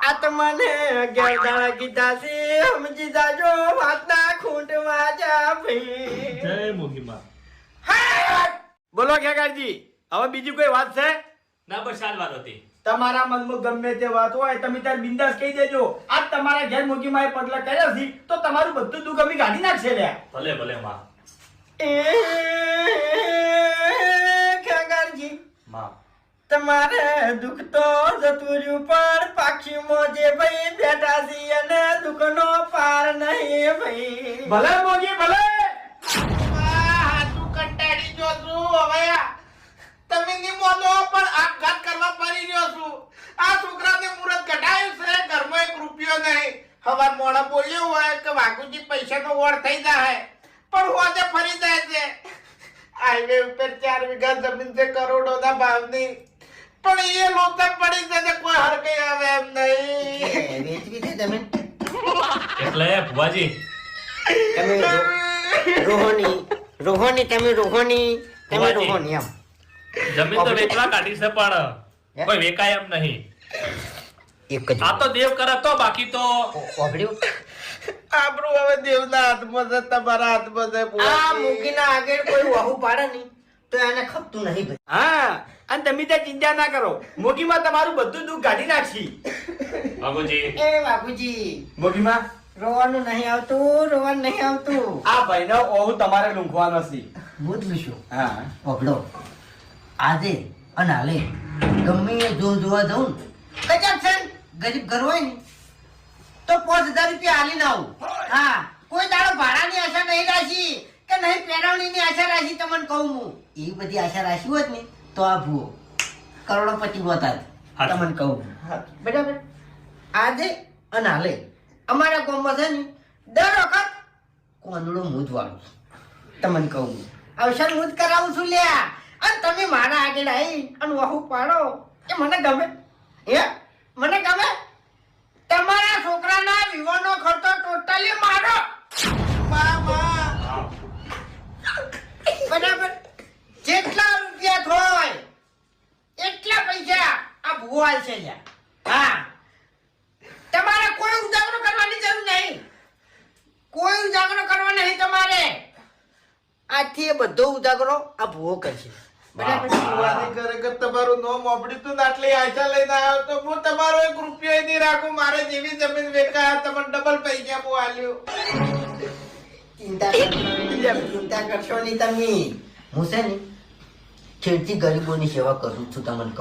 આ તમને 11 દાડા કીધા છે સમજી જાજો વાતના ખૂંટમાં જા ભાઈ. જય મોગીમાં. બોલો ખેગારજી, હવે બીજી કોઈ વાત છે? ના બસ આ જ વાત હતી. તમારા મનમાં ગમે તે વાત હોય તમે તાર બિંદાસ કહી દેજો. આજ તમારા ઘેર મોગી માએ પગલા કર્યા છે તો તમારું બધું દુઃખ અમે કાઢી નાખશે લ્યા. ભલે ભલે માં. ખેગારજી, માં તમારે દુઃખ તો જતું રહ્યું પણ પાક્ષીમાં જે ભાઈ બેઠા છે અને દુઃખનો પાર નહીં ભાઈ. ભલે મોગી ભલે. તું કંટાળી ગયો છું હવે. તમે ની મોનો પણ આપઘાત કરવા પડી રહ્યો છું. આ છોકરાને મુરત કઢાયું છે, ઘરમાં 1 રૂપિયો નહીં. હવાર મોડા બોલ્યો હોય કે વાઘુજી પૈસાનો ઓર થઈ જાય પણ હોજે ફરી જાય છે. હાઈવે ઉપર 4 વીઘા જમીન છે કરોડોના ભાવની, પણ એ લોચા પડી જાય કોઈ હર કઈ આવે એમ નહીં. વેચવી છે જમીન એટલે ભુવાજી તમે રોહોની તમે રોહોની એમ જમીન તો વેચવા કાઢી છે પણ કોઈ વેકાય એમ નહીં. એક જ આ તો દેવ કરે તો બાકી તો ઓબડ્યું આપણું હવે દેવના હાથમાં છે, તમારા હાથમાં છે. આ મૂકીના આગળ કોઈ વહુ પાડે નહીં તો એને ખપતું નહીં ભાઈ. હા, અને તમે ત્યાં ચિંતા ના કરો, મોગીમાં તમારું બધું દુઃખ કાઢી નાખશી. બાબુજી એ બાપુજી મોગીમાં, રોવાનું નહીં આવતું. આ ભાઈનો ઓહુ તમારે લૂંખવાનો છે. બોધલું શું હા, ઓબડો આજે અને હાલે ગમે એ જોવા જવું કચાક છે ને, ગરીબ ઘર હોય ને તો 5000 રૂપિયા હાલીને આવું. હા, કોઈ દાડો ભાડાની આશા નહીં રાખી કે નહીં પેરાવણીની આશા રાખી. તમને કહું હું એવી બધી આશા રાખી હોત ને તો આ ભૂવો કરોડોપતિ હોતા જ. તમને કહું બરાબર. આજે અને હાલે અમારા ગામમાં છે ને દર વખત કોંદડો મૂજ વાળું તમને કહું અવસર મૂજ કરાવું છું લ્યા. અને તમે મારા આગળ આવી અને વહુ પાડો એ મને ગમે. મને ગમે. તમારા છોકરાના વિવાહનો ખર્ચો ટોટલી મારો. બરાબર. જેટલા રૂપિયા હોય એટલા પૈસા આ ભૂવો આલશે લ્યા. હા, તમારે કોઈ ઉજાગરો કરવાની જરૂર નહીં. કોઈ ઉજાગરો કરવો નહીં તમારે. આજથી એ બધો ઉજાગરો આ ભૂવો કરશે. બરાબર. ભગવાનની ખરેખર તમારું નામ ઓબડ્યું તું ને આટલી આશા લઈને આવ્યો તો હું તમારો 1 રૂપિયો નહીં રાખું. મારે જેવી જમીન વેચાયા તમને ડબલ પૈસા હું આલ્યો. ચિંતા કરશો નહીં તમે. હું છે ને છેડથી ગરીબોની સેવા કરું છું તમને કહું.